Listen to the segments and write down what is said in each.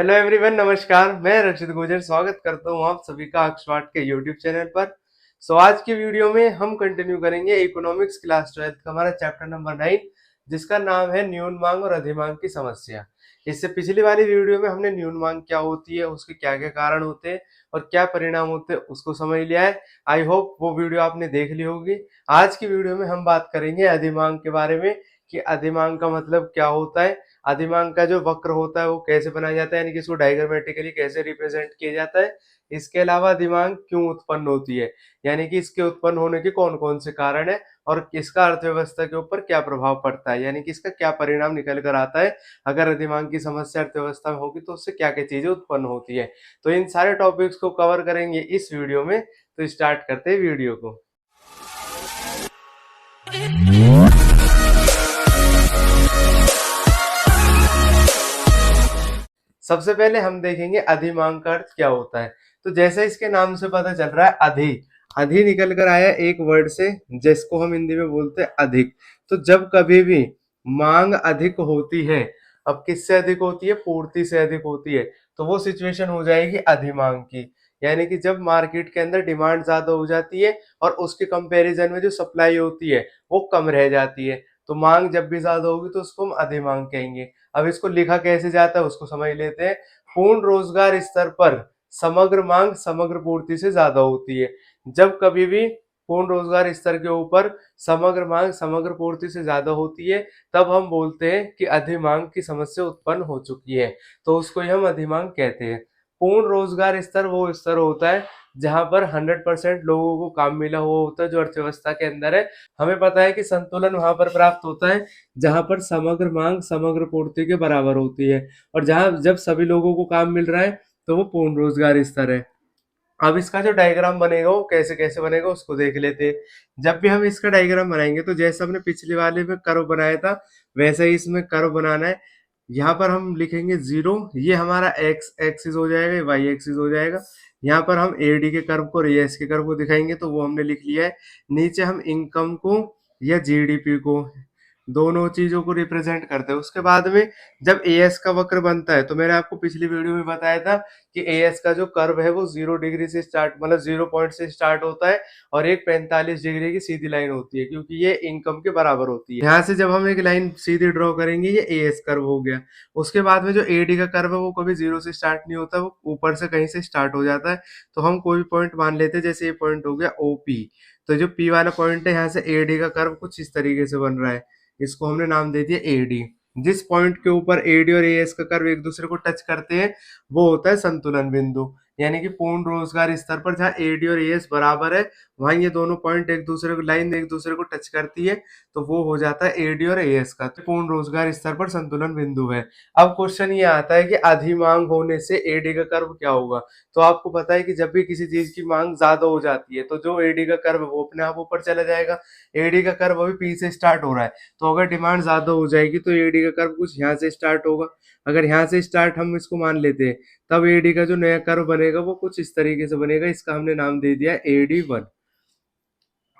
Hello everyone, नमस्कार। मैं रक्षित गुजर स्वागत करता हूँ आप सभी का अक्षवाट के यूट्यूब चैनल पर। आज की वीडियो में हम कंटिन्यू करेंगे इकोनॉमिक्स क्लास 12 का हमारा चैप्टर नंबर 9, जिसका नाम है न्यून मांग और अधिमांग की समस्या। इससे पिछली वाली वीडियो में हमने न्यून मांग क्या होती है, उसके क्या क्या कारण होते हैं और क्या परिणाम होते हैं उसको समझ लिया है। आई होप वो वीडियो आपने देख ली होगी। आज की वीडियो में हम बात करेंगे अधिमांग के बारे में कि अधिमांग का मतलब क्या होता है, अधिमांग का जो वक्र होता है वो कैसे बनाया जाता है, यानी कि इसको डायग्रामेटिकली कैसे रिप्रेजेंट किया जाता है। इसके अलावा अधिमांग क्यों उत्पन्न होती है, यानी कि इसके उत्पन्न होने के कौन कौन से कारण है और इसका अर्थव्यवस्था के ऊपर क्या प्रभाव पड़ता है, यानी कि इसका क्या परिणाम निकल कर आता है। अगर अधिमांग की समस्या अर्थव्यवस्था में होगी तो उससे क्या क्या चीजें उत्पन्न होती है। तो इन सारे टॉपिक्स को कवर करेंगे इस वीडियो में। तो स्टार्ट करते हैं वीडियो को। सबसे पहले हम देखेंगे अधिमांग का अर्थ क्या होता है। तो जैसे इसके नाम से पता चल रहा है, अधि अधि निकल कर आया एक वर्ड से, जिसको हम हिंदी में बोलते हैं अधिक। तो जब कभी भी मांग अधिक होती है, अब किससे अधिक होती है, पूर्ति से अधिक होती है, तो वो सिचुएशन हो जाएगी अधिमांग की। यानी कि जब मार्केट के अंदर डिमांड ज्यादा हो जाती है और उसके कंपैरिजन में जो सप्लाई होती है वो कम रह जाती है, तो मांग जब भी ज्यादा होगी तो उसको हम अधिमांग कहेंगे। अब इसको लिखा कैसे जाता है उसको समझ लेते हैं। पूर्ण रोजगार स्तर पर समग्र मांग समग्र पूर्ति से ज्यादा होती है। जब कभी भी पूर्ण रोजगार स्तर के ऊपर समग्र मांग समग्र पूर्ति से ज्यादा होती है, तब हम बोलते हैं कि अधिमांग की समस्या उत्पन्न हो चुकी है। तो उसको ही हम अधिमांग कहते हैं। पूर्ण रोजगार स्तर वो स्तर होता है जहां पर 100% लोगों को काम मिला हुआ होता है, जो अर्थव्यवस्था के अंदर है। हमें पता है कि संतुलन वहां पर प्राप्त होता है जहां पर समग्र मांग समग्र पूर्ति के बराबर होती है, और जहां जब सभी लोगों को काम मिल रहा है तो वो पूर्ण रोजगार स्तर है। अब इसका जो डायग्राम बनेगा वो कैसे कैसे बनेगा उसको देख लेते हैं। जब भी हम इसका डायग्राम बनाएंगे तो जैसे हमने पिछले वाले में कर्व बनाया था वैसा ही इसमें कर्व बनाना है। यहाँ पर हम लिखेंगे 0, ये हमारा एक्स एक्सिस हो जाएगा, वाई एक्सिस हो जाएगा। यहाँ पर हम एडी के कर्व को, एस के कर्व को दिखाएंगे तो वो हमने लिख लिया है। नीचे हम इनकम को या जीडीपी को, दोनों चीजों को रिप्रेजेंट करते हैं। उसके बाद में जब एएस का वक्र बनता है, तो मैंने आपको पिछली वीडियो में बताया था कि एएस का जो कर्व है वो 0 डिग्री से स्टार्ट, मतलब 0 पॉइंट से स्टार्ट होता है और एक 45 डिग्री की सीधी लाइन होती है, क्योंकि ये इनकम के बराबर होती है। यहाँ से जब हम एक लाइन सीधी ड्रॉ करेंगे, ये एएस कर्व हो गया। उसके बाद में जो एडी का कर्व है वो कभी 0 से स्टार्ट नहीं होता, वो ऊपर से कहीं से स्टार्ट हो जाता है। तो हम कोई पॉइंट मान लेते हैं, जैसे ये पॉइंट हो गया ओपी। तो जो पी वाला पॉइंट है, यहाँ से एडी का कर्व कुछ इस तरीके से बन रहा है, इसको हमने नाम दे दिया एडी। जिस पॉइंट के ऊपर एडी और एएस का कर्व एक दूसरे को टच करते हैं वो होता है संतुलन बिंदु। यानी कि पूर्ण रोजगार स्तर पर जहाँ एडी और एएस बराबर है, वहां ये दोनों पॉइंट एक दूसरे को, लाइन एक दूसरे को टच करती है, तो वो हो जाता है एडी और एएस का। तो पूर्ण रोजगार स्तर पर संतुलन बिंदु है। अब क्वेश्चन ये आता है कि अधिमांग होने से एडी का कर्व क्या होगा। तो आपको पता है कि जब भी किसी चीज की मांग ज्यादा हो जाती है तो जो एडी का कर्व वो अपने आप ऊपर चला जाएगा। एडी का कर्व अभी पी से स्टार्ट हो रहा है, तो अगर डिमांड ज्यादा हो जाएगी तो एडी का कर्व कुछ यहाँ से स्टार्ट होगा। अगर यहाँ से स्टार्ट हम इसको मान लेते हैं, तब एडी का जो नया कर्व बनेगा वो कुछ इस तरीके से बनेगा। इसका हमने नाम दे दिया AD1।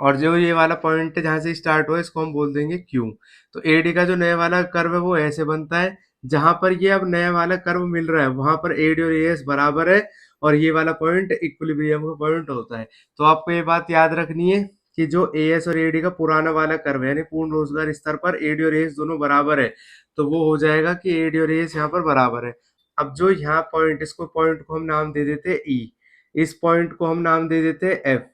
और जो ये वाला पॉइंट है जहां से स्टार्ट हुआ इसको हम बोल देंगे क्यू। तो एडी का जो नया वाला कर्व है वो ऐसे बनता है, जहां पर ये अब नया वाला कर्व मिल रहा है वहां पर एडी और एएस बराबर है, और ये वाला पॉइंट इक्विलिब्रियम का पॉइंट होता है। तो आपको ये बात याद रखनी है कि जो एएस और एडी का पुराना वाला कर्व है, यानी पूर्ण रोजगार स्तर पर एडी और एएस दोनों बराबर है, तो वो हो जाएगा कि एडी और एएस यहाँ पर बराबर है। अब जो यहाँ पॉइंट, इसको पॉइंट को हम नाम दे देते हैं ई, इस पॉइंट को हम नाम दे देते हैं एफ।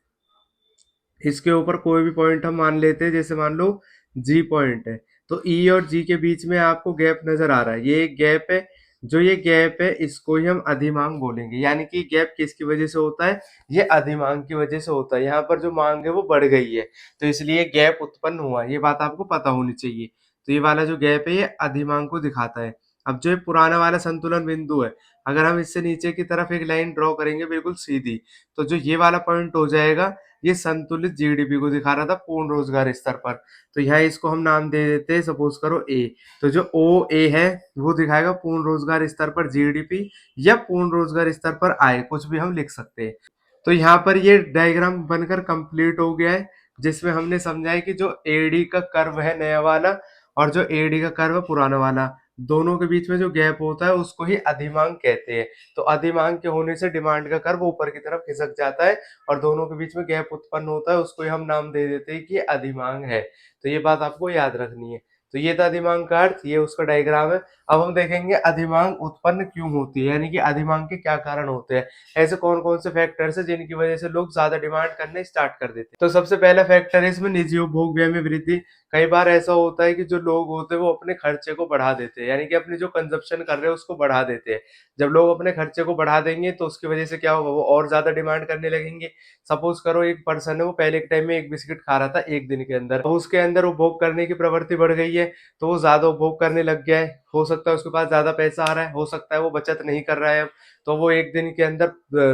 इसके ऊपर कोई भी पॉइंट हम मान लेते हैं, जैसे मान लो जी पॉइंट है, तो ई और जी के बीच में आपको गैप नजर आ रहा है, ये एक गैप है। जो ये गैप है इसको ही हम अधिमांग बोलेंगे। यानी कि गैप किसकी वजह से होता है, ये अधिमांग की वजह से होता है। यहाँ पर जो मांग है वो बढ़ गई है, तो इसलिए गैप उत्पन्न हुआ। ये बात आपको पता होनी चाहिए। तो ये वाला जो गैप है ये अधिमांग को दिखाता है। अब जो ये पुराना वाला संतुलन बिंदु है, अगर हम इससे नीचे की तरफ एक लाइन ड्रॉ करेंगे बिल्कुल सीधी, तो जो ये वाला पॉइंट हो जाएगा, ये संतुलित जीडीपी को दिखा रहा था पूर्ण रोजगार स्तर पर। तो यहाँ इसको हम नाम दे देते हैं, सपोज करो ए। तो जो ओ ए है वो दिखाएगा पूर्ण रोजगार स्तर पर जीडीपी या पूर्ण रोजगार स्तर पर आय, कुछ भी हम लिख सकते हैं। तो यहाँ पर ये डायग्राम बनकर कंप्लीट हो गया है, जिसमें हमने समझा है कि जो एडी का कर्व है नया वाला और जो एडी का कर्व है पुराना वाला, दोनों के बीच में जो गैप होता है उसको ही अधिमांग कहते हैं। तो अधिमांग के होने से डिमांड का कर्व ऊपर की तरफ खिसक जाता है और दोनों के बीच में गैप उत्पन्न होता है, उसको ही हम नाम दे देते हैं कि ये अधिमांग है। तो ये बात आपको याद रखनी है। तो ये था अधिमांग का अर्थ, ये उसका डायग्राम है। अब हम देखेंगे अधिमांग उत्पन्न क्यों होती है, यानी कि अधिमांग के क्या कारण होते हैं। ऐसे कौन कौन से फैक्टर्स हैं जिनकी वजह से लोग ज्यादा डिमांड करने स्टार्ट कर देते हैं। तो सबसे पहला फैक्टर है इसमें निजी उपभोग व्यय में वृद्धि। कई बार ऐसा होता है कि जो लोग होते हैं वो अपने खर्चे को बढ़ा देते हैं, यानी कि अपने जो कंजप्शन कर रहे हैं उसको बढ़ा देते हैं। जब लोग अपने खर्चे को बढ़ा देंगे तो उसकी वजह से क्या होगा, वो और ज्यादा डिमांड करने लगेंगे। सपोज करो एक पर्सन है, वो पहले के टाइम में एक बिस्किट खा रहा था एक दिन के अंदर, तो उसके अंदर उपभोग करने की प्रवृत्ति बढ़ गई है, तो वो ज्यादा उपभोग करने लग गया है। हो सकता है उसके पास ज्यादा पैसा आ रहा है, हो सकता है वो बचत नहीं कर रहा है अब, तो वो एक दिन के अंदर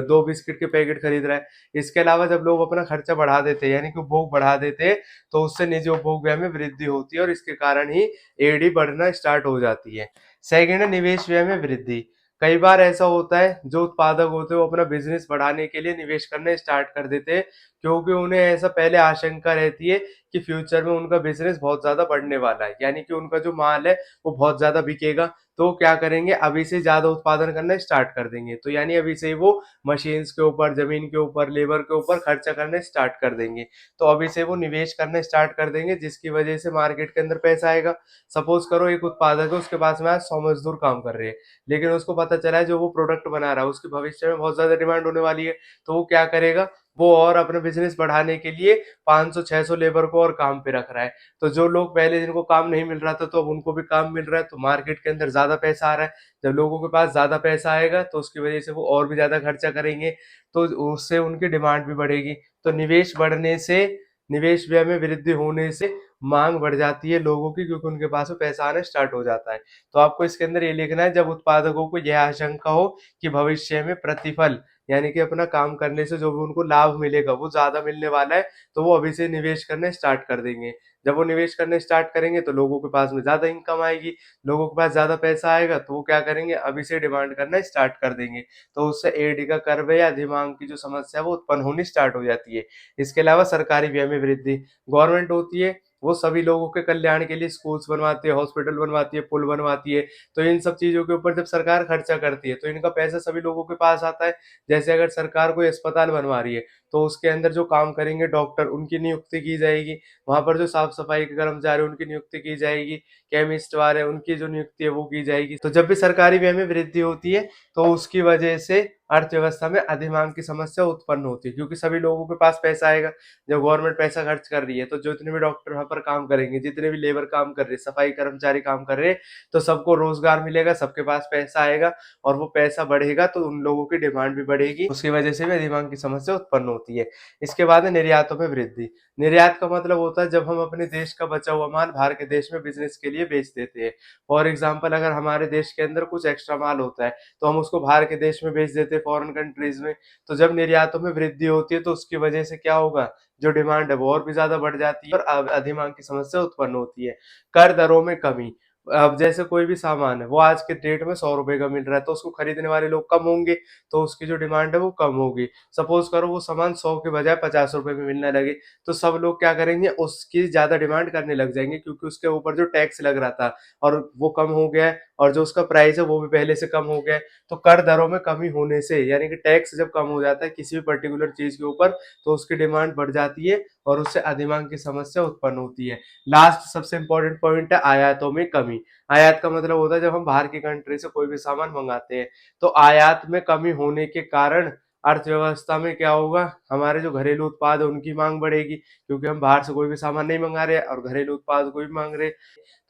2 बिस्किट के पैकेट खरीद रहा है। इसके अलावा जब लोग अपना खर्चा बढ़ा देते हैं, यानी कि उपभोग बढ़ा देते हैं, तो उससे निजी उपभोग व्यय में वृद्धि होती है और इसके कारण ही एडी बढ़ना स्टार्ट हो जाती है। सेकंड है निवेश व्यय में वृद्धि। कई बार ऐसा होता है जो उत्पादक होते हैं वो अपना बिजनेस बढ़ाने के लिए निवेश करना स्टार्ट कर देते हैं, क्योंकि उन्हें ऐसा पहले आशंका रहती है कि फ्यूचर में उनका बिजनेस बहुत ज्यादा बढ़ने वाला है, यानी कि उनका जो माल है वो बहुत ज्यादा बिकेगा। तो वो क्या करेंगे, अभी से ज्यादा उत्पादन करना स्टार्ट कर देंगे। तो यानी अभी से वो मशीन्स के ऊपर, जमीन के ऊपर, लेबर के ऊपर खर्चा करना स्टार्ट कर देंगे। तो अभी से वो निवेश करना स्टार्ट कर देंगे, जिसकी वजह से मार्केट के अंदर पैसा आएगा। सपोज करो एक उत्पादक है, उसके पास में आज 100 मजदूर काम कर रहे हैं, लेकिन उसको पता चला है जो वो प्रोडक्ट बना रहा है उसकी भविष्य में बहुत ज्यादा डिमांड होने वाली है। तो वो क्या करेगा, वो और अपने बिजनेस बढ़ाने के लिए 500-600 लेबर को और काम पे रख रहा है। तो जो लोग पहले जिनको काम नहीं मिल रहा था तो अब उनको भी काम मिल रहा है, तो मार्केट के अंदर ज्यादा पैसा आ रहा है। जब लोगों के पास ज्यादा पैसा आएगा तो उसकी वजह से वो और भी ज्यादा खर्चा करेंगे, तो उससे उनकी डिमांड भी बढ़ेगी। तो निवेश बढ़ने से, निवेश व्यय में वृद्धि होने से मांग बढ़ जाती है लोगों की, क्योंकि उनके पास में पैसा आना स्टार्ट हो जाता है। तो आपको इसके अंदर ये लिखना है, जब उत्पादकों को यह आशंका हो कि भविष्य में प्रतिफल, यानी कि अपना काम करने से जो भी उनको लाभ मिलेगा वो ज्यादा मिलने वाला है, तो वो अभी से निवेश करने स्टार्ट कर देंगे। जब वो निवेश करने स्टार्ट करेंगे तो लोगों के पास में ज्यादा इनकम आएगी, लोगों के पास ज्यादा पैसा आएगा, तो वो क्या करेंगे, अभी से डिमांड करना स्टार्ट कर देंगे। तो उससे एडी का कर्व या अधिमांग की जो समस्या है वो उत्पन्न होनी स्टार्ट हो जाती है। इसके अलावा सरकारी व्यय में वृद्धि। गवर्नमेंट होती है वो सभी लोगों के कल्याण के लिए स्कूल्स बनवाती है, हॉस्पिटल बनवाती है, पुल बनवाती है। तो इन सब चीजों के ऊपर जब सरकार खर्चा करती है तो इनका पैसा सभी लोगों के पास आता है। जैसे अगर सरकार कोई अस्पताल बनवा रही है तो उसके अंदर जो काम करेंगे डॉक्टर, उनकी नियुक्ति की जाएगी। वहां पर जो साफ सफाई के कर्मचारी, उनकी नियुक्ति की जाएगी। केमिस्ट वाले, उनकी जो नियुक्ति है वो की जाएगी। तो जब भी सरकारी व्यय में वृद्धि होती है तो उसकी वजह से अर्थव्यवस्था में अधिमांग की समस्या उत्पन्न होती है, क्योंकि सभी लोगों के पास पैसा आएगा। जब गवर्नमेंट पैसा खर्च कर रही है तो जितने भी डॉक्टर वहां पर काम करेंगे, जितने भी लेबर काम कर रहे हैं, सफाई कर्मचारी काम कर रहे हैं, तो सबको रोजगार मिलेगा, सबके पास पैसा आएगा और वो पैसा बढ़ेगा तो उन लोगों की डिमांड भी बढ़ेगी, उसकी वजह से भी अधिमांग की समस्या उत्पन्न होती है। इसके बाद है निर्यातों में वृद्धि। निर्यात का मतलब होता है जब हम अपने देश का बचा हुआ माल बाहर के देश में बिजनेस के लिए बेच देते हैं। फॉर एग्जाम्पल, अगर हमारे देश के अंदर कुछ एक्स्ट्रा माल होता है तो हम उसको बाहर के देश में बेच देते हैं, फॉरेन कंट्रीज में। तो जब निर्यातों में वृद्धि होती है तो उसकी वजह से क्या होगा, जो डिमांड है वो और भी ज्यादा बढ़ जाती है और अधिमांग की समस्या उत्पन्न होती है। कर दरों में कमी। अब जैसे कोई भी सामान है वो आज के डेट में 100 रुपए का मिल रहा है, तो उसको खरीदने वाले लोग कम होंगे, तो उसकी जो डिमांड है वो कम होगी। सपोज करो वो सामान 100 के बजाय 50 रुपए में मिलने लगे, तो सब लोग क्या करेंगे, उसकी ज्यादा डिमांड करने लग जाएंगे, क्योंकि उसके ऊपर जो टैक्स लग रहा था और वो कम हो गया है, और जो उसका प्राइस है वो भी पहले से कम हो गया है। तो कर दरों में कमी होने से, यानी कि टैक्स जब कम हो जाता है किसी भी पर्टिकुलर चीज के ऊपर, तो उसकी डिमांड बढ़ जाती है और उससे अधिमांग की समस्या उत्पन्न होती है। लास्ट सबसे इंपॉर्टेंट पॉइंट है आयातों में कमी। आयात का मतलब होता है जब हम बाहर की कंट्री से कोई भी सामान मंगाते हैं, तो आयात में कमी होने के कारण अर्थव्यवस्था में क्या होगा, हमारे जो घरेलू उत्पाद है उनकी मांग बढ़ेगी, क्योंकि हम बाहर से कोई भी सामान नहीं मंगा रहे और घरेलू उत्पाद को भी मांग रहे।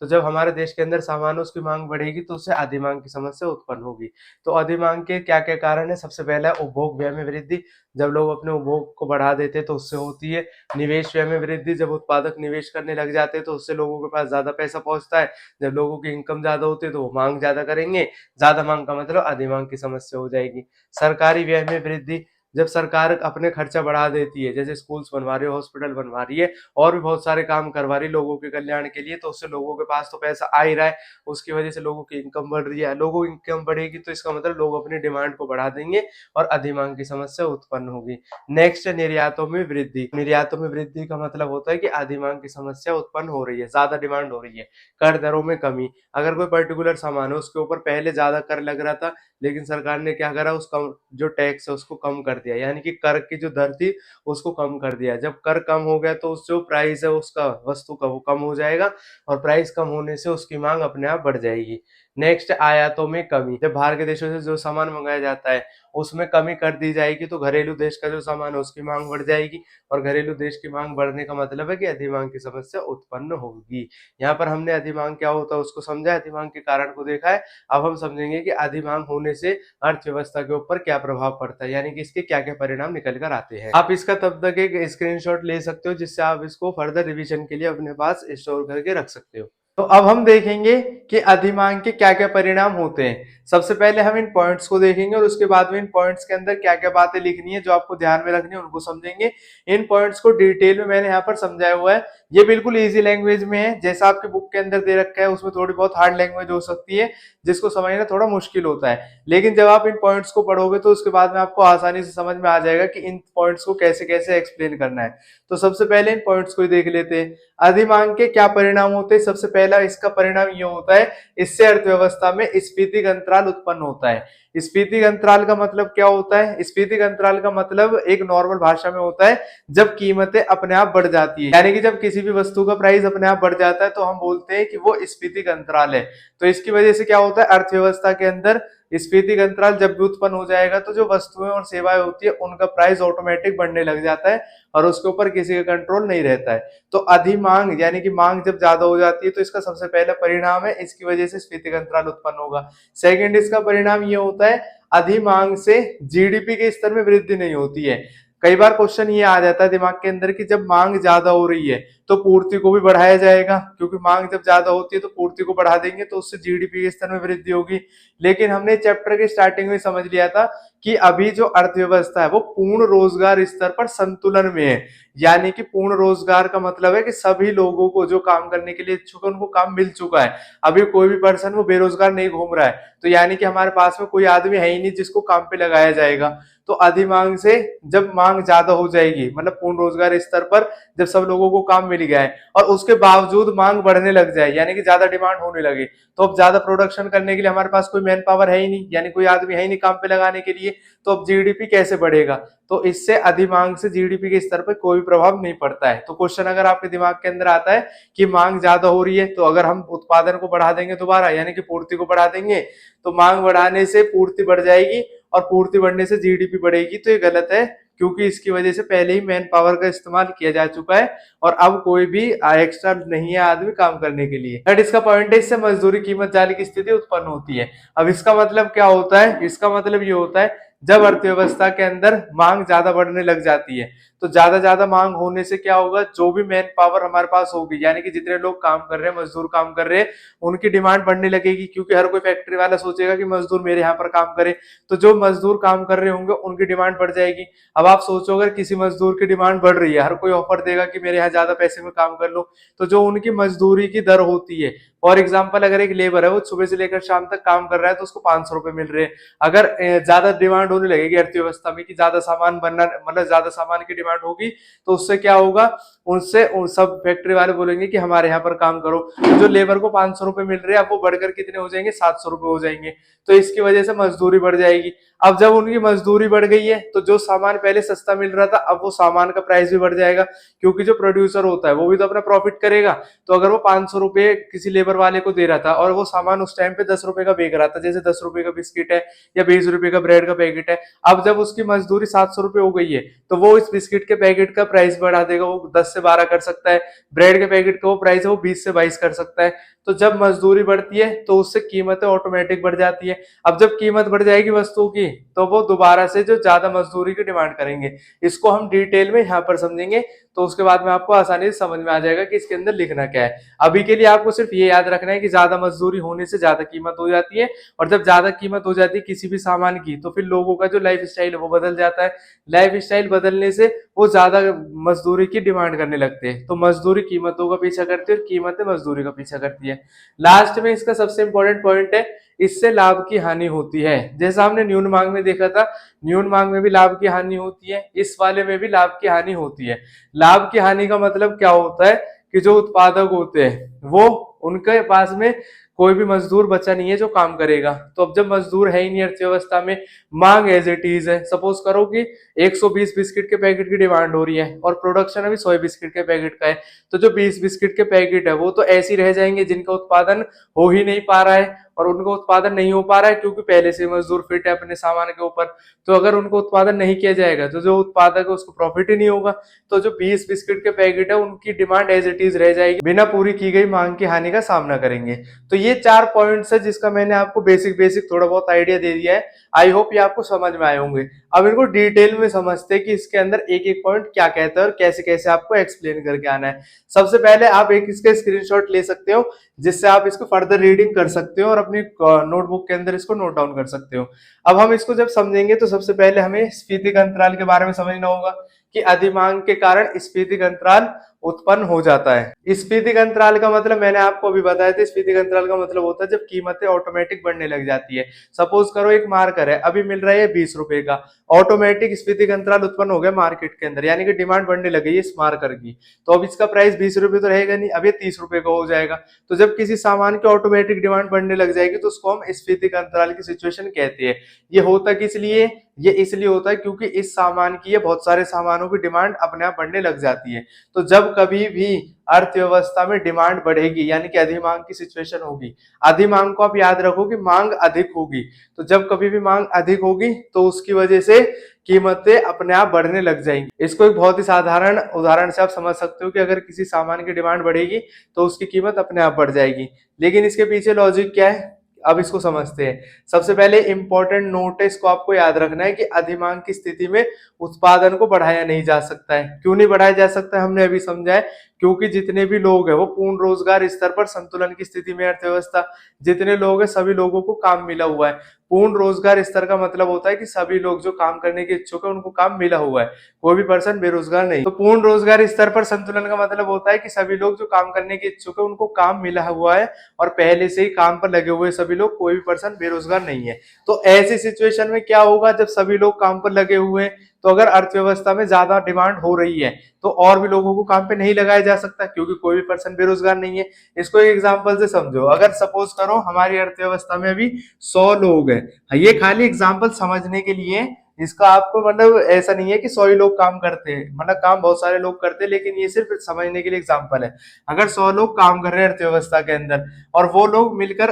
तो जब हमारे देश के अंदर सामान उसकी मांग बढ़ेगी तो उससे अधिमांग की समस्या उत्पन्न होगी। तो अधिमांग के क्या क्या कारण है, सबसे पहला है उपभोग व्यय में वृद्धि। जब लोग अपने उपभोग को बढ़ा देते हैं तो उससे होती है। निवेश व्यय में वृद्धि, जब उत्पादक निवेश करने लग जाते हैं तो उससे लोगों के पास ज्यादा पैसा पहुंचता है। जब लोगों की इनकम ज्यादा होती है तो वो मांग ज्यादा करेंगे, ज्यादा मांग का मतलब अधिमांग की समस्या हो जाएगी। सरकारी व्यय में वृद्धि, जब सरकार अपने खर्चा बढ़ा देती है, जैसे स्कूल्स बनवा रही है, हॉस्पिटल बनवा रही है और भी बहुत सारे काम करवा रही है लोगों के कल्याण के लिए, तो उससे लोगों के पास तो पैसा आ ही रहा है, उसकी वजह से लोगों की इनकम बढ़ रही है। लोगों की इनकम बढ़ेगी तो इसका मतलब लोग अपनी डिमांड को बढ़ा देंगे और अधिमांग की समस्या उत्पन्न होगी। नेक्स्ट, निर्यातों में वृद्धि। निर्यातों में वृद्धि का मतलब होता है कि अधिमांग की समस्या उत्पन्न हो रही है, ज्यादा डिमांड हो रही है। कर दरों में कमी। अगर कोई पर्टिकुलर सामान है उसके ऊपर पहले ज्यादा कर लग रहा था, लेकिन सरकार ने क्या करा, उसका जो टैक्स है उसको कम कर दिया, यानी कि कर की जो दर थी उसको कम कर दिया। जब कर कम हो गया तो उस जो प्राइस है उसका, वस्तु का, वो कम हो जाएगा और प्राइस कम होने से उसकी मांग अपने आप बढ़ जाएगी। नेक्स्ट, आयातों में कमी। जब बाहर के देशों से जो सामान मंगाया जाता है उसमें कमी कर दी जाएगी तो घरेलू देश का जो सामान है उसकी मांग बढ़ जाएगी, और घरेलू देश की मांग बढ़ने का मतलब है कि अधिमांग की समस्या उत्पन्न होगी। यहाँ पर हमने अधिमांग क्या होता है उसको समझा, अधिमांग के कारण को देखा है। अब हम समझेंगे कि अधिमांग होने से अर्थव्यवस्था के ऊपर क्या प्रभाव पड़ता है, यानी कि इसके क्या क्या परिणाम निकल कर आते हैं। आप इसका तब तक एक स्क्रीनशॉट ले सकते हो जिससे आप इसको फर्दर रिविजन के लिए अपने पास स्टोर करके रख सकते हो। तो अब हम देखेंगे कि अधिमांग के क्या क्या परिणाम होते हैं। सबसे पहले हम इन पॉइंट्स को देखेंगे और उसके बाद में इन पॉइंट्स के अंदर क्या क्या बातें लिखनी है जो आपको ध्यान में रखनी है उनको समझेंगे। इन पॉइंट्स को डिटेल में मैंने यहाँ पर समझाया हुआ है। ये बिल्कुल इजी लैंग्वेज में है, जैसा आपके बुक के अंदर दे रखा है उसमें थोड़ी बहुत हार्ड लैंग्वेज हो सकती है जिसको समझना थोड़ा मुश्किल होता है, लेकिन जब आप इन पॉइंट्स को पढ़ोगे तो उसके बाद में आपको आसानी से समझ में आ जाएगा कि इन पॉइंट्स को कैसे कैसे एक्सप्लेन करना है। तो सबसे पहले इन पॉइंट्स को ही देख लेते हैं। अधिमांग के क्या परिणाम होते हैं। सबसे पहला इसका परिणाम ये होता है, इससे अर्थव्यवस्था में स्फीति अंतराल उत्पन्न होता है। स्फीति अंतराल का मतलब क्या होता है। स्फीति अंतराल का मतलब एक नॉर्मल भाषा में होता है जब कीमतें अपने आप बढ़ जाती है, यानी कि जब किसी भी वस्तु का प्राइस अपने आप बढ़ जाता है तो हम बोलते हैं कि वो स्फीति अंतराल है। तो इसकी वजह से क्या होता है, अर्थव्यवस्था के अंदर स्फीति अंतराल जब भी उत्पन्न हो जाएगा तो जो वस्तुएं और सेवाएं होती है उनका प्राइस ऑटोमेटिक बढ़ने लग जाता है और उसके ऊपर किसी का कंट्रोल नहीं रहता है। तो अधिमांग यानी कि मांग जब ज्यादा हो जाती है तो इसका सबसे पहला परिणाम है, इसकी वजह से स्फीति अंतराल उत्पन्न होगा। सेकंड, इसका परिणाम ये होता है, अधिमांग से जीडीपी के स्तर में वृद्धि नहीं होती है। कई बार क्वेश्चन ये आ जाता है दिमाग के अंदर कि जब मांग ज्यादा हो रही है तो पूर्ति को भी बढ़ाया जाएगा, क्योंकि मांग जब ज्यादा होती है तो पूर्ति को बढ़ा देंगे तो उससे जीडीपी के स्तर में वृद्धि होगी। लेकिन हमने चैप्टर के स्टार्टिंग में समझ लिया था कि अभी जो अर्थव्यवस्था है वो पूर्ण रोजगार स्तर पर संतुलन में है। यानी कि पूर्ण रोजगार का मतलब है कि सभी लोगों को जो काम करने के लिए इच्छुक है उनको काम मिल चुका है। अभी कोई भी पर्सन वो बेरोजगार नहीं घूम रहा है, तो यानी कि हमारे पास में कोई आदमी है ही नहीं जिसको काम पे लगाया जाएगा। तो अधिमांग से जब मांग ज्यादा हो जाएगी, मतलब पूर्ण रोजगार स्तर पर जब सब लोगों को काम मिल गया है और उसके बावजूद मांग बढ़ने लग जाए, यानी कि ज्यादा डिमांड होने लगे, तो अब ज्यादा प्रोडक्शन करने के लिए हमारे पास कोई मैन पावर है ही नहीं, यानी कोई आदमी है ही नहीं काम पे लगाने के लिए, तो अब जीडीपी कैसे बढ़ेगा। तो इससे अधिमांग से जीडीपी के स्तर पर कोई प्रभाव नहीं पड़ता है। तो क्वेश्चन अगर आपके दिमाग के अंदर आता है कि मांग ज्यादा हो रही है तो अगर हम उत्पादन को बढ़ा देंगे दोबारा, यानी कि पूर्ति को बढ़ा देंगे, तो मांग बढ़ाने से पूर्ति बढ़ जाएगी और पूर्ति बढ़ने से जीडीपी बढ़ेगी, तो ये गलत है, क्योंकि इसकी वजह से पहले ही मैन पावर का इस्तेमाल किया जा चुका है और अब कोई भी एक्स्ट्रा नहीं है आदमी काम करने के लिए। बट इसका पॉइंट है, इससे मजदूरी कीमत जाने की स्थिति उत्पन्न होती है। अब इसका मतलब क्या होता है, इसका मतलब ये होता है जब अर्थव्यवस्था के अंदर मांग ज्यादा बढ़ने लग जाती है तो ज्यादा मांग होने से क्या होगा, जो भी मैन पावर हमारे पास होगी, यानी कि जितने लोग काम कर रहे हैं, मजदूर काम कर रहे हैं, उनकी डिमांड बढ़ने लगेगी, क्योंकि हर कोई फैक्ट्री वाला सोचेगा कि मजदूर मेरे यहाँ पर काम करे, तो जो मजदूर काम कर रहे होंगे उनकी डिमांड बढ़ जाएगी। अब आप सोचो अगर किसी मजदूर की डिमांड बढ़ रही है, हर कोई ऑफर देगा कि मेरे यहाँ ज्यादा पैसे में काम कर लो, तो जो उनकी मजदूरी की दर होती है, फॉर एग्जाम्पल अगर एक लेबर है वो सुबह से लेकर शाम तक काम कर रहा है तो उसको 500 रुपए मिल रहे हैं। अगर ज्यादा डिमांड होने लगेगी अर्थव्यवस्था में कि ज्यादा सामान बनना, मतलब ज्यादा सामान की डिमांड होगी, तो उससे क्या होगा, उनसे उन सब फैक्ट्री वाले बोलेंगे कि हमारे यहाँ पर काम करो, तो जो लेबर को 500 रुपए मिल रहे हैं अब वो बढ़कर कितने हो जाएंगे, 700 रुपए हो जाएंगे। तो इसकी वजह से मजदूरी बढ़ जाएगी। अब जब उनकी मजदूरी बढ़ गई है तो जो सामान पहले सस्ता मिल रहा था अब वो सामान का प्राइस भी बढ़ जाएगा, क्योंकि जो प्रोड्यूसर होता है वो भी तो अपना प्रॉफिट करेगा। तो अगर वो 500 रुपए किसी लेबर वाले को दे रहा था और वो सामान उस टाइम पे 10 रुपए का बेच रहा था, जैसे 10 रुपए का बिस्किट है या 20 रुपए का ब्रेड का पैकेट है, अब जब उसकी मजदूरी 700 रुपए हो गई है तो वो इस बिस्किट के पैकेट का प्राइस बढ़ा देगा, वो 10 से 12 कर सकता है, ब्रेड के पैकेट का वो प्राइस है वो 20 से 22 कर सकता है। तो जब मजदूरी बढ़ती है तो उससे कीमतें ऑटोमेटिक बढ़ जाती है। अब जब कीमत बढ़ जाएगी वस्तुओं की तो वो दोबारा से जो ज्यादा मजदूरी की डिमांड करेंगे। इसको हम डिटेल में यहाँ पर समझेंगे, तो उसके बाद में आपको आसानी से समझ में आ जाएगा कि इसके अंदर लिखना क्या है। अभी के लिए आपको सिर्फ ये याद रखना है कि ज्यादा मजदूरी होने से ज्यादा कीमत हो जाती है, और जब ज्यादा कीमत हो जाती है किसी भी सामान की तो फिर लोगों का जो लाइफ स्टाइल है वो बदल जाता है। लाइफ स्टाइल बदलने से वो ज्यादा मजदूरी की डिमांड करने लगते हैं, तो मजदूरी कीमतों का पीछा करती है और कीमतें मजदूरी का पीछा करती है। लास्ट में इसका सबसे इंपॉर्टेंट पॉइंट है, इससे लाभ की हानि होती है। जैसा हमने न्यून मांग में देखा था, न्यून मांग में भी लाभ की हानि होती है, इस वाले में भी लाभ की हानि होती है। लाभ की हानि का मतलब क्या होता है कि जो उत्पादक होते हैं वो, उनके पास में कोई भी मजदूर बचा नहीं है जो काम करेगा। तो अब जब मजदूर है ही नहीं अर्थव्यवस्था में, मांग एज इट इज है। सपोज करो कि 120 बिस्किट के पैकेट की डिमांड हो रही है और प्रोडक्शन अभी 100 बिस्किट के पैकेट का है, तो जो 20 बिस्किट के पैकेट है वो तो ऐसे रह जाएंगे जिनका उत्पादन हो ही नहीं पा रहा है, और उनका उत्पादन नहीं हो पा रहा है क्योंकि पहले से मजदूर फिट है अपने सामान के ऊपर। तो अगर उनको उत्पादन नहीं किया जाएगा तो जो उत्पादक है उसको प्रॉफिट ही नहीं होगा। तो जो 20 बिस्किट के पैकेट है उनकी डिमांड एज इट इज रह जाएगी, बिना पूरी की गई मांग की हानि का सामना करेंगे। तो ये 4 पॉइंट्स है जिसका मैंने आपको बेसिक बेसिक थोड़ा बहुत आइडिया दे दिया है। आई होप ये आपको समझ में आए होंगे। अब इनको डिटेल में समझते हैं कि इसके अंदर एक एक पॉइंट क्या कहता है और कैसे कैसे आपको एक्सप्लेन करके आना है। सबसे पहले आप एक इसका स्क्रीनशॉट ले सकते हो, जिससे आप इसको फर्दर रीडिंग कर सकते हो और अपनी नोटबुक के अंदर इसको नोट डाउन कर सकते हो। अब हम इसको जब समझेंगे तो सबसे पहले हमें स्फीतिक अंतराल के बारे में समझना होगा कि अधिमांग के कारण स्फीतिक अंतराल उत्पन्न हो जाता है। स्फीतिक अंतराल का मतलब मैंने आपको अभी बताया था, स्फीतिक अंतराल का मतलब होता है जब कीमतें ऑटोमेटिक बढ़ने लग जाती है। सपोज करो एक मार्कर है, अभी मिल रहा है 20 रुपए का, ऑटोमेटिक स्फीतिक अंतराल उत्पन्न हो गया मार्केट के अंदर, यानी कि डिमांड बढ़ने लगी है इस मार्कर की। तो अब इसका प्राइस 20 रुपए तो रहेगा नहीं, अब ये 30 रुपए का हो जाएगा। तो जब किसी सामान की ऑटोमेटिक डिमांड बढ़ने लग जाएगी तो उसको हम स्फीतिक अंतराल की सिचुएशन कहते हैं। ये होता किस लिए, ये इसलिए होता है क्योंकि इस सामान की, ये बहुत सारे सामानों की डिमांड अपने आप बढ़ने लग जाती है। तो जब कभी भी अर्थव्यवस्था में डिमांड बढ़ेगी यानी कि अधिमांग की सिचुएशन होगी, अधिमांग को आप याद रखो कि मांग अधिक होगी, तो जब कभी भी मांग अधिक होगी तो उसकी वजह से कीमतें अपने आप बढ़ने लग जाएंगी। इसको एक बहुत ही साधारण उदाहरण से आप समझ सकते हो कि अगर किसी सामान की डिमांड बढ़ेगी तो उसकी कीमत अपने आप बढ़ जाएगी। लेकिन इसके पीछे लॉजिक क्या है, अब इसको समझते हैं। सबसे पहले इंपॉर्टेंट नोट है, इसको आपको याद रखना है कि अधिमांग की स्थिति में उत्पादन को बढ़ाया नहीं जा सकता है। क्यों नहीं बढ़ाया जा सकता है, हमने अभी समझा है, क्योंकि जितने भी लोग हैं वो पूर्ण रोजगार स्तर पर संतुलन की स्थिति में अर्थव्यवस्था, जितने लोग हैं सभी लोगों को काम मिला हुआ है। पूर्ण रोजगार स्तर का मतलब होता है कि सभी लोग जो काम करने के इच्छुक है उनको काम मिला हुआ है, कोई भी पर्सन बेरोजगार नहीं। तो पूर्ण रोजगार स्तर पर संतुलन का मतलब होता है कि सभी लोग जो काम करने के इच्छुक है उनको काम मिला हुआ है और पहले से ही काम पर लगे हुए सभी लोग, कोई भी पर्सन बेरोजगार नहीं है। तो ऐसी सिचुएशन में क्या होगा, जब सभी लोग काम पर लगे हुए हैं तो अगर अर्थव्यवस्था में ज्यादा डिमांड हो रही है तो और भी लोगों को काम पे नहीं लगाया जा सकता क्योंकि कोई भी पर्सन बेरोजगार नहीं है। इसको एक एग्जांपल से समझो, अगर सपोज करो हमारी अर्थव्यवस्था में अभी 100 लोग हैं, ये खाली एग्जांपल समझने के लिए, इसका आपको मतलब ऐसा नहीं है कि 100 ही लोग काम करते हैं, मतलब काम बहुत सारे लोग करते हैं, लेकिन ये सिर्फ समझने के लिए एग्जांपल है। अगर 100 लोग काम कर रहे हैं अर्थव्यवस्था के अंदर और वो लोग मिलकर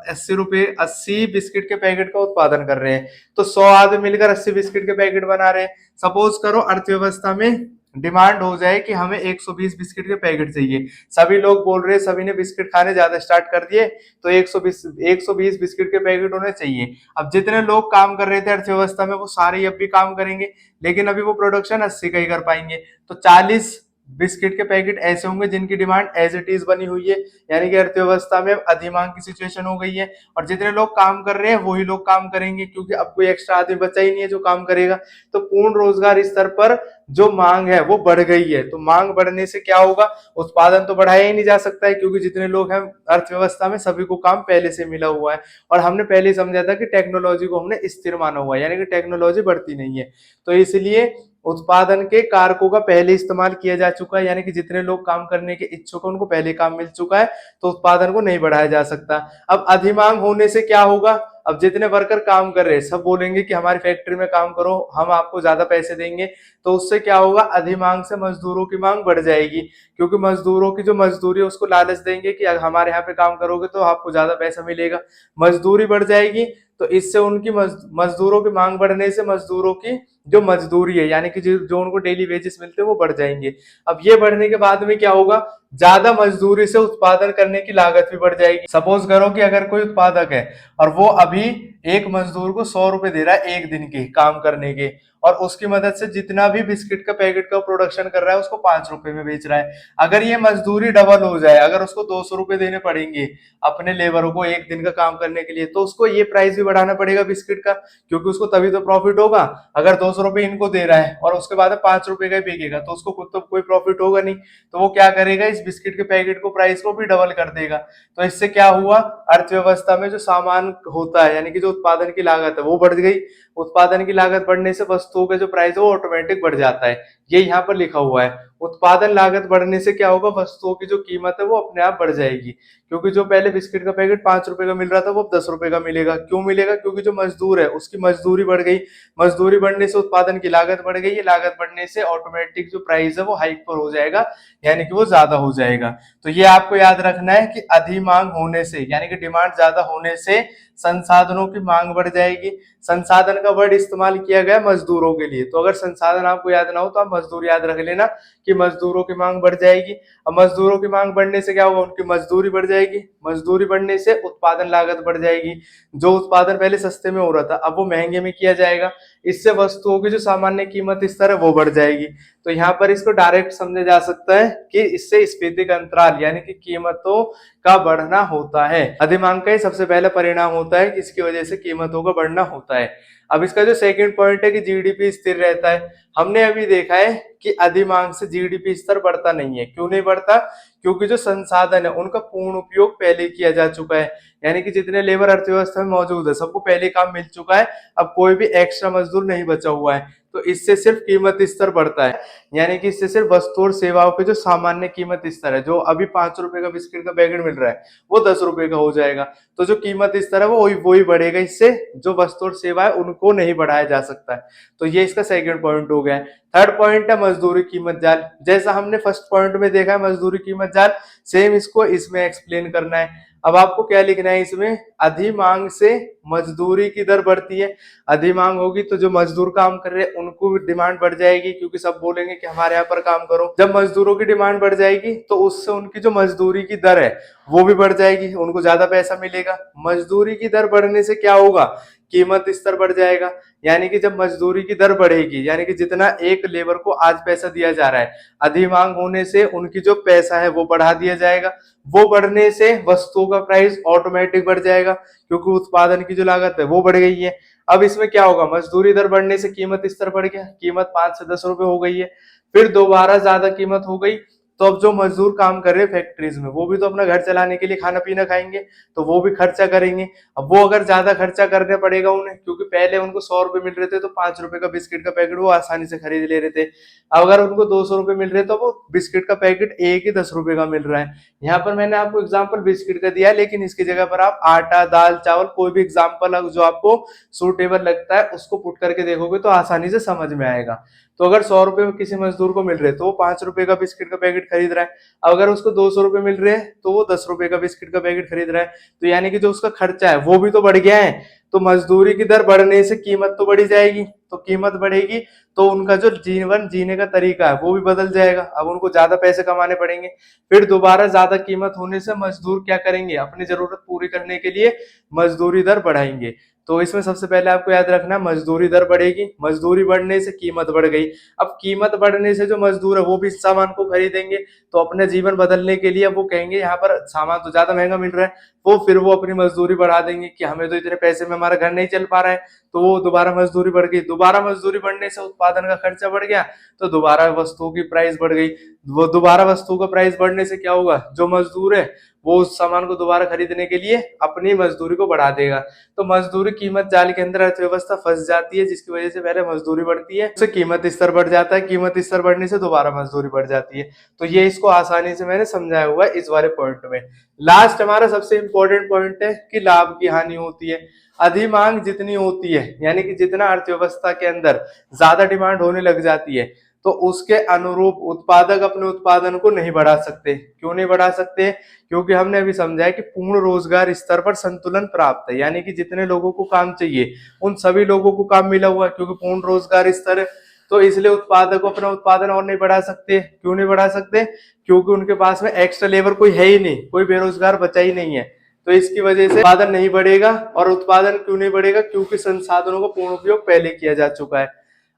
80 बिस्किट के पैकेट का उत्पादन कर रहे हैं, तो 100 आदमी मिलकर 80 बिस्किट के पैकेट बना रहे हैं। सपोज करो अर्थव्यवस्था में डिमांड हो जाए कि हमें 120 बिस्किट के पैकेट चाहिए, सभी लोग बोल रहे हैं, सभी ने बिस्किट खाने ज्यादा स्टार्ट कर दिए, तो 120 बिस्किट के पैकेट होने चाहिए। अब जितने लोग काम कर रहे थे अर्थव्यवस्था में वो सारे अब भी काम करेंगे, लेकिन अभी वो प्रोडक्शन 80 का ही कर पाएंगे। तो 40 बिस्किट के पैकेट ऐसे होंगे जिनकी डिमांड एज इट इज बनी हुई है, यानी कि अर्थव्यवस्था में अधिमांग की सिचुएशन हो गई है, और जितने लोग काम कर रहे हैं वही लोग काम करेंगे क्योंकि अब कोई एक्स्ट्रा आदमी बचा ही नहीं है जो काम करेगा। तो पूर्ण रोजगार स्तर पर जो मांग है वो बढ़ गई है, तो मांग बढ़ने से क्या होगा, उत्पादन तो बढ़ाया ही नहीं जा सकता है क्योंकि जितने लोग हैं अर्थव्यवस्था में सभी को काम पहले से मिला हुआ है। और हमने पहले ही समझा था कि टेक्नोलॉजी को हमने स्थिर माना हुआ है, यानी कि टेक्नोलॉजी बढ़ती नहीं है, तो इसलिए उत्पादन के कारकों का पहले इस्तेमाल किया जा चुका है, यानी कि जितने लोग काम करने के इच्छुक हैं उनको पहले काम मिल चुका है, तो उत्पादन को नहीं बढ़ाया जा सकता। अब अधिमांग होने से क्या होगा, अब जितने वर्कर काम कर रहे हैं सब बोलेंगे कि हमारी फैक्ट्री में काम करो, हम आपको ज्यादा पैसे देंगे, तो उससे क्या होगा, अधिमांग से मजदूरों की मांग बढ़ जाएगी, क्योंकि मजदूरों की जो मजदूरी है उसको लालच देंगे कि हमारे यहाँ पे काम करोगे तो आपको ज्यादा पैसा मिलेगा, मजदूरी बढ़ जाएगी। तो इससे उनकी मजदूरों की मांग बढ़ने से मजदूरों की जो मजदूरी है यानी कि जो उनको डेली वेजेस मिलते हैं वो बढ़ जाएंगे। अब ये बढ़ने के बाद में क्या होगा, ज्यादा मजदूरी से उत्पादन करने की लागत भी बढ़ जाएगी। सपोज करो कि अगर कोई उत्पादक है और वो अभी एक मजदूर को 100 रुपए दे रहा है एक दिन के काम करने के, और उसकी मदद से जितना भी बिस्किट का पैकेट का प्रोडक्शन कर रहा है उसको 5 रुपए में बेच रहा है। अगर ये मजदूरी डबल हो जाए, अगर उसको 200 रुपए देने पड़ेंगे अपने लेबरों को एक दिन का काम करने के लिए, तो उसको ये प्राइस भी बढ़ाना पड़ेगा बिस्किट का, क्योंकि उसको तभी तो प्रॉफिट होगा। अगर 200 रुपए इनको दे रहा है और उसके बाद में 5 रुपए का ही बिकेगा तो उसको खुद तो कोई प्रॉफिट होगा नहीं, तो वो क्या करेगा, इस बिस्किट के पैकेट को प्राइस को भी डबल कर देगा। तो इससे क्या हुआ, अर्थव्यवस्था में जो सामान होता है यानी कि जो उत्पादन की लागत है वो बढ़ गई। उत्पादन की लागत बढ़ने से वस्तुओं का जो प्राइस है वो ऑटोमेटिक बढ़ जाता है, ये यहाँ पर लिखा हुआ है। उत्पादन लागत बढ़ने से क्या होगा, वस्तुओं की जो कीमत है वो अपने आप बढ़ जाएगी, क्योंकि जो पहले बिस्किट का पैकेट 5 रुपए का मिल रहा था वो 10 रुपए का मिलेगा। क्यों मिलेगा, क्योंकि जो मजदूर है उसकी मजदूरी बढ़ गई। मजदूरी बढ़ने से उत्पादन की लागत बढ़ गई, ये लागत बढ़ने से ऑटोमेटिक जो प्राइस है वो हाइक पर हो जाएगा, यानी कि वो ज्यादा हो जाएगा। तो ये आपको याद रखना है कि अधिमांग होने से यानी कि डिमांड ज्यादा होने से संसाधनों की मांग बढ़ जाएगी। संसाधन का वर्ड इस्तेमाल किया गया मजदूरों के लिए, तो अगर संसाधन आपको याद ना हो तो आप मजदूर याद रख लेना कि मजदूरों की मांग बढ़ जाएगी। अब मजदूरों की मांग बढ़ने से क्या होगा, उनकी मजदूरी बढ़ जाएगी। मजदूरी बढ़ने से उत्पादन लागत बढ़ जाएगी। जो उत्पादन पहले सस्ते में हो रहा था अब वो महंगे में किया जाएगा। इससे वस्तुओं की जो सामान्य कीमत स्तर है वो बढ़ जाएगी। तो यहाँ पर इसको डायरेक्ट समझा जा सकता है कि इससे स्फीति का अंतराल यानी कि कीमतों का बढ़ना होता है। अधिमांग का ही सबसे पहला परिणाम होता है कि इसकी वजह से कीमतों का बढ़ना होता है। अब इसका जो सेकंड पॉइंट है कि जीडीपी स्थिर रहता है। हमने अभी देखा है कि अधिमांग से जीडीपी स्तर बढ़ता नहीं है। क्यों नहीं बढ़ता, क्योंकि जो संसाधन है उनका पूर्ण उपयोग पहले किया जा चुका है, यानी कि जितने लेबर अर्थव्यवस्था में मौजूद है सबको पहले काम मिल चुका है। अब कोई भी एक्स्ट्रा मजदूर नहीं बचा हुआ है, तो इससे सिर्फ कीमत स्तर बढ़ता है, यानी कि इससे सिर्फ वस्तु और सेवाओं के जो सामान्य कीमत स्तर है, जो अभी 5 रुपए का बिस्किट का पैकेट मिल रहा है वो 10 रुपए का हो जाएगा। तो जो कीमत स्तर है वो वही बढ़ेगा, इससे जो वस्तु और सेवा है उनको नहीं बढ़ाया जा सकता है। तो ये इसका सेकंड पॉइंट हो गया है। थर्ड पॉइंट है मजदूरी कीमत जाल। जैसा हमने फर्स्ट पॉइंट में देखा है मजदूरी कीमत जाल, सेम इसको इसमें एक्सप्लेन करना है। अब आपको क्या लिखना है इसमें, अधिमांग से मजदूरी की दर बढ़ती है। अधिमांग होगी तो जो मजदूर काम कर रहे हैं उनको भी डिमांड बढ़ जाएगी, क्योंकि सब बोलेंगे कि हमारे यहाँ पर काम करो। जब मजदूरों की डिमांड बढ़ जाएगी तो उससे उनकी जो मजदूरी की दर है वो भी बढ़ जाएगी, उनको ज्यादा पैसा मिलेगा। मजदूरी की दर बढ़ने से क्या होगा, कीमत स्तर बढ़ जाएगा। यानी कि जब मजदूरी की दर बढ़ेगी, यानी कि जितना एक लेबर को आज पैसा दिया जा रहा है, अधिमांग होने से उनकी जो पैसा है वो बढ़ा दिया जाएगा। वो बढ़ने से वस्तुओं का प्राइस ऑटोमेटिक बढ़ जाएगा, क्योंकि उत्पादन की जो लागत है वो बढ़ गई है। अब इसमें क्या होगा, मजदूरी दर बढ़ने से कीमत स्तर बढ़ गया, कीमत 5 से 10 रुपए हो गई है। फिर दोबारा ज्यादा कीमत हो गई, तो अब जो मजदूर काम कर रहे हैं फैक्ट्रीज में वो भी तो अपना घर चलाने के लिए खाना पीना खाएंगे, तो वो भी खर्चा करेंगे। अब वो अगर ज्यादा खर्चा करने पड़ेगा उन्हें, क्योंकि पहले उनको 100 रुपए मिल रहे थे तो 5 रुपए का बिस्किट का पैकेट वो आसानी से खरीद ले रहे थे। अब अगर उनको 200 रुपए मिल रहे तो वो बिस्किट का पैकेट एक ही 10 रुपए का मिल रहा है। यहाँ पर मैंने आपको एग्जाम्पल बिस्किट का दिया है, लेकिन इसकी जगह पर आप आटा दाल चावल कोई भी एग्जाम्पल जो आपको सूटेबल लगता है उसको पुट करके देखोगे तो आसानी से समझ में आएगा। तो अगर 100 रुपए किसी मजदूर को मिल रहे तो वो 5 रुपए का बिस्किट का पैकेट खरीद रहा है। अगर उसको 200 रुपए मिल रहे हैं तो वो 10 रुपए का बिस्किट का पैकेट खरीद रहा है। तो यानी कि जो उसका खर्चा है वो भी तो बढ़ गया है। तो मजदूरी की दर बढ़ने से कीमत तो बढ़ी जाएगी, तो कीमत बढ़ेगी तो उनका जो जीवन जीने का तरीका है वो भी बदल जाएगा। अब उनको ज्यादा पैसे कमाने पड़ेंगे। फिर दोबारा ज्यादा कीमत होने से मजदूर क्या करेंगे, अपनी जरूरत पूरी करने के लिए मजदूरी दर बढ़ाएंगे। तो इसमें सबसे पहले आपको याद रखना मजदूरी दर बढ़ेगी, मजदूरी बढ़ने से कीमत बढ़ गई। अब कीमत बढ़ने से जो मजदूर है वो भी इस सामान को खरीदेंगे, तो अपने जीवन बदलने के लिए वो कहेंगे यहाँ पर सामान तो ज्यादा महंगा मिल रहा है, फिर वो अपनी मजदूरी बढ़ा देंगे कि हमें तो इतने पैसे में हमारा घर नहीं चल पा रहा है। तो वो दोबारा मजदूरी बढ़ गई, दोबारा मजदूरी बढ़ने से उत्पादन का खर्चा बढ़ गया, तो दोबारा वस्तुओं की प्राइस बढ़ गई। वो दोबारा वस्तुओं का प्राइस बढ़ने से क्या होगा, जो मजदूर है वो उस सामान को दोबारा खरीदने के लिए अपनी मजदूरी को बढ़ा देगा। तो मजदूरी कीमत जाल के अंदर अर्थव्यवस्था फंस जाती है, जिसकी वजह से पहले मजदूरी बढ़ती है, उससे कीमत स्तर बढ़ जाता है, कीमत स्तर बढ़ने से दोबारा मजदूरी बढ़ जाती है। तो ये इसको आसानी से मैंने समझाया हुआ है इस वाले पॉइंट में। लास्ट हमारा सबसे इंपॉर्टेंट पॉइंट है कि लाभ की हानि होती है। अधिमांग जितनी होती है, यानी कि जितना अर्थव्यवस्था के अंदर ज्यादा डिमांड होने लग जाती है, तो उसके अनुरूप उत्पादक अपने उत्पादन को नहीं बढ़ा सकते। क्यों नहीं बढ़ा सकते? क्योंकि हमने अभी समझा है कि पूर्ण रोजगार स्तर पर संतुलन प्राप्त है, यानी कि जितने लोगों को काम चाहिए उन सभी लोगों को काम मिला हुआ है, क्योंकि पूर्ण रोजगार स्तर है। तो इसलिए उत्पादक अपना उत्पादन और नहीं बढ़ा सकते। क्यों नहीं बढ़ा सकते? क्योंकि उनके पास में एक्स्ट्रा लेबर कोई है ही नहीं, कोई बेरोजगार बचा ही नहीं है। तो इसकी वजह से उत्पादन नहीं बढ़ेगा। और उत्पादन क्यों नहीं बढ़ेगा? क्योंकि संसाधनों का पूर्ण उपयोग पहले किया जा चुका है।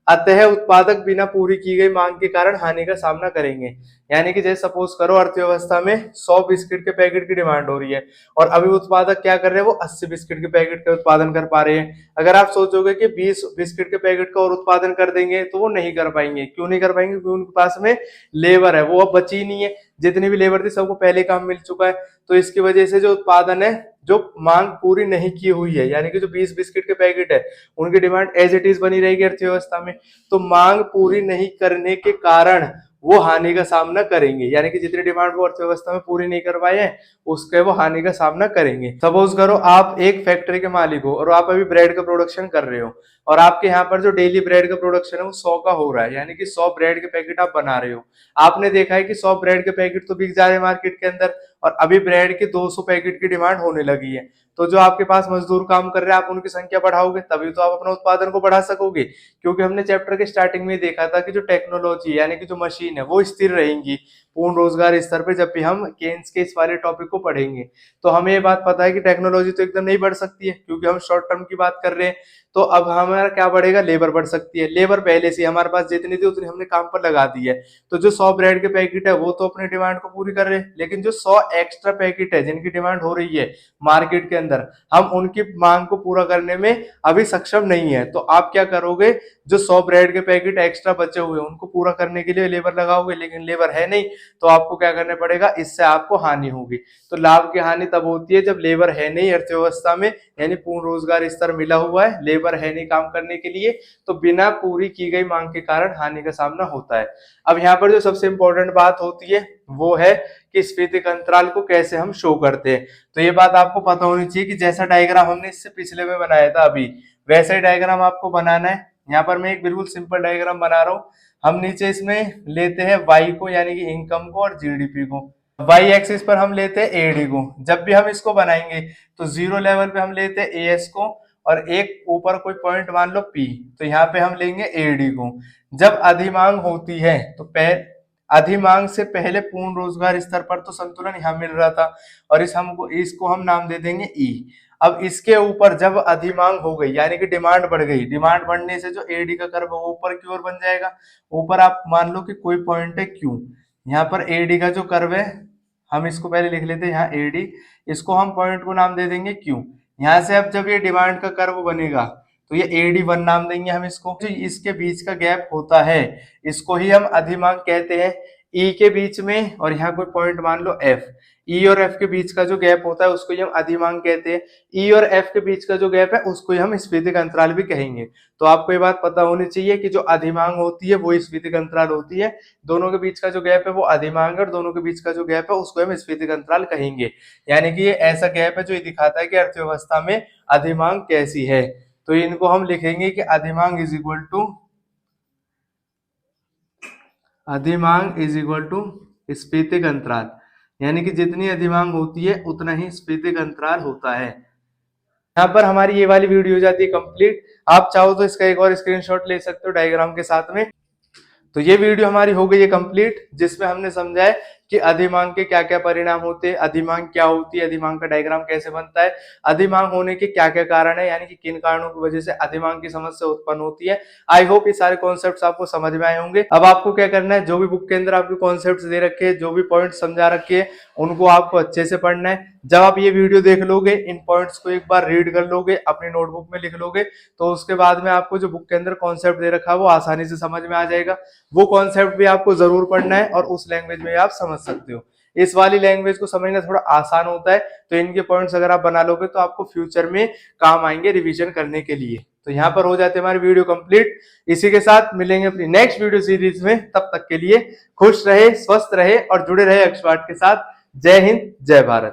अतः उत्पादक बिना पूरी की गई मांग के कारण हानि का सामना करेंगे। यानी कि जैसे सपोज करो अर्थव्यवस्था में 100 बिस्किट के पैकेट की डिमांड हो रही है और अभी उत्पादक क्या कर रहे हैं, वो 80 बिस्किट के पैकेट का उत्पादन कर पा रहे हैं। अगर आप सोचोगे कि 20 बिस्किट के पैकेट का और उत्पादन कर देंगे तो वो नहीं कर पाएंगे। क्यों नहीं कर पाएंगे? क्योंकि उनके पास में लेबर है, वो अब बची ही नहीं है। जितनी भी लेबर थी सबको पहले काम मिल चुका है। तो इसकी वजह से जो उत्पादन है, जो मांग पूरी नहीं की हुई है, यानी कि जो 20 बिस्किट के पैकेट है उनकी डिमांड एज इट इज बनी रहेगी अर्थव्यवस्था में। तो मांग पूरी नहीं करने के कारण वो हानि का सामना करेंगे, यानी कि जितनी डिमांड वो अर्थव्यवस्था में पूरी नहीं कर पाए हैं उसके वो हानि का सामना करेंगे। सपोज करो आप एक फैक्ट्री के मालिक हो और आप अभी ब्रेड का प्रोडक्शन कर रहे हो और आपके यहाँ पर जो डेली ब्रेड का प्रोडक्शन है वो 100 का हो रहा है, यानी कि 100 ब्रेड के पैकेट आप बना रहे हो। आपने देखा है कि 100 ब्रेड के पैकेट तो बिक जा रहे हैं मार्केट के अंदर और अभी ब्रेड के 200 पैकेट की डिमांड होने लगी है। तो जो आपके पास मजदूर काम कर रहे हैं आप उनकी संख्या बढ़ाओगे तभी तो आप अपना उत्पादन को बढ़ा सकोगे। क्योंकि हमने चैप्टर के स्टार्टिंग में देखा था कि जो टेक्नोलॉजी यानी कि जो मशीन है वो स्थिर रहेंगी पूर्ण रोजगार स्तर पे। जब भी हम केन्स के इस वाले टॉपिक को पढ़ेंगे तो हमें ये बात पता है कि टेक्नोलॉजी तो एकदम नहीं बढ़ सकती है, क्योंकि हम शॉर्ट टर्म की बात कर रहे हैं। तो अब हमारा क्या बढ़ेगा? लेबर बढ़ सकती है। लेबर पहले से हमारे पास जितनी थी उतनी हमने काम पर लगा दी है। तो जो 100 ब्रेड के पैकेट है वो तो अपनी डिमांड को पूरी कर रहे हैं, लेकिन जो 100 एक्स्ट्रा पैकेट है जिनकी डिमांड हो रही है मार्केट के अंदर, हम उनकी मांग को पूरा करने में अभी सक्षम नहीं है। तो आप क्या करोगे? जो 100 ब्रेड के पैकेट एक्स्ट्रा बचे हुए उनको पूरा करने के लिए लेबर लगाओगे, लेकिन लेबर है नहीं तो आपको क्या करना पड़ेगा? इससे आपको हानि होगी। तो लाभ की हानि तब होती है जब लेबर है नहीं अर्थव्यवस्था में, यानी पूर्ण रोजगार स्तर मिला हुआ है, लेबर है नहीं काम करने के लिए, तो बिना पूरी की गई मांग के कारण हानि का सामना होता है। अब यहाँ पर जो सबसे इंपॉर्टेंट बात होती है वो है कि स्फीतिक अंतराल को कैसे हम शो करते हैं। तो ये बात आपको पता होनी चाहिए कि जैसा डायग्राम हमने इससे पिछले में बनाया था अभी वैसा ही डायग्राम आपको बनाना है। यहाँ पर मैं एक बिल्कुल सिंपल डायग्राम बना रहा हूँ। हम नीचे इसमें लेते हैं वाई को, यानी कि इनकम को और जीडीपी को। वाई एक्सिस पर हम लेते हैं एडी को। जब भी हम इसको बनाएंगे तो जीरो लेवल पे हम लेते हैं एएस को और एक ऊपर कोई पॉइंट मान लो पी, तो यहाँ पे हम लेंगे एडी को। जब अधिमांग होती है तो अधिमांग से पहले पूर्ण रोजगार स्तर पर तो संतुलन यहाँ मिल रहा था और इसको हम नाम दे देंगे ई। अब इसके ऊपर जब अधिमांग हो गई यानी कि डिमांड बढ़ गई, डिमांड बढ़ने से जो एडी का कर्व वो ऊपर की ओर बन जाएगा। ऊपर आप मान लो कि कोई पॉइंट है क्यू, यहाँ पर एडी का जो कर्व है हम इसको पहले लिख लेते हैं यहाँ एडी, इसको हम पॉइंट को नाम दे देंगे क्यू। यहाँ से अब जब ये डिमांड का कर्व बनेगा तो ये एडी वन नाम देंगे हम इसको। जो इसके बीच का गैप होता है इसको ही हम अधिमांग कहते हैं। ई के बीच में और यहाँ कोई पॉइंट मान लो एफ, ई और एफ के बीच का जो गैप होता है उसको ही हम अधिमांग कहते हैं। ई और एफ के बीच का जो गैप है उसको ही हम स्फीतिक अंतराल भी कहेंगे। तो आपको ये बात पता होनी चाहिए कि जो अधिमांग होती है वो स्फीतिक अंतराल होती है। दोनों के बीच का जो गैप है वो अधिमांग है और दोनों के बीच का जो गैप है उसको हम स्फीतिक अंतराल कहेंगे। यानी कि ये ऐसा गैप है जो ये दिखाता है कि अर्थव्यवस्था में अधिमांग कैसी है। तो इनको हम लिखेंगे कि अधिमांग इज इक्वल टू स्फीतिक अंतराल, यानी कि जितनी अधिमांग होती है उतना ही स्फीतिक अंतराल होता है। यहाँ पर हमारी ये वाली वीडियो हो जाती है कंप्लीट। आप चाहो तो इसका एक और स्क्रीनशॉट ले सकते हो डायग्राम के साथ में। तो ये वीडियो हमारी हो गई है कंप्लीट, जिसमें हमने समझा है कि अधिमांग के क्या क्या परिणाम होते हैं, अधिमांग क्या होती है, अधिमांग का डायग्राम कैसे बनता है, अधिमांग होने के क्या क्या कारण है, यानी कि किन कारणों की वजह से अधिमांग की समस्या उत्पन्न होती है। आई होप ये सारे कॉन्सेप्ट्स आपको समझ में आए होंगे। अब आपको क्या करना है, जो भी बुक के अंदर आपके कॉन्सेप्ट्स दे रखे हैं, जो भी पॉइंट समझा रखे हैं, उनको आपको अच्छे से पढ़ना है। जब आप ये वीडियो देख लोगे, इन पॉइंट्स को एक बार रीड कर लोगे, अपनी नोटबुक में लिख लोगे, तो उसके बाद में आपको जो बुक के अंदर कॉन्सेप्ट दे रखा है वो आसानी से समझ में आ जाएगा। वो कॉन्सेप्ट भी आपको जरूर पढ़ना है और उस लैंग्वेज में आप समझ सकते हो। इस वाली लैंग्वेज को समझना थोड़ा आसान होता है, तो इनके पॉइंट्स अगर आप बना लोगे तो आपको फ्यूचर में काम आएंगे रिवीजन करने के लिए। तो यहाँ पर हो जाते हैं हमारी वीडियो कंप्लीट। इसी के साथ मिलेंगे अपनी नेक्स्ट वीडियो सीरीज में। तब तक के लिए खुश रहे, स्वस्थ रहे और जुड़े रहे एक्सपर्ट के साथ। जय हिंद, जय भारत।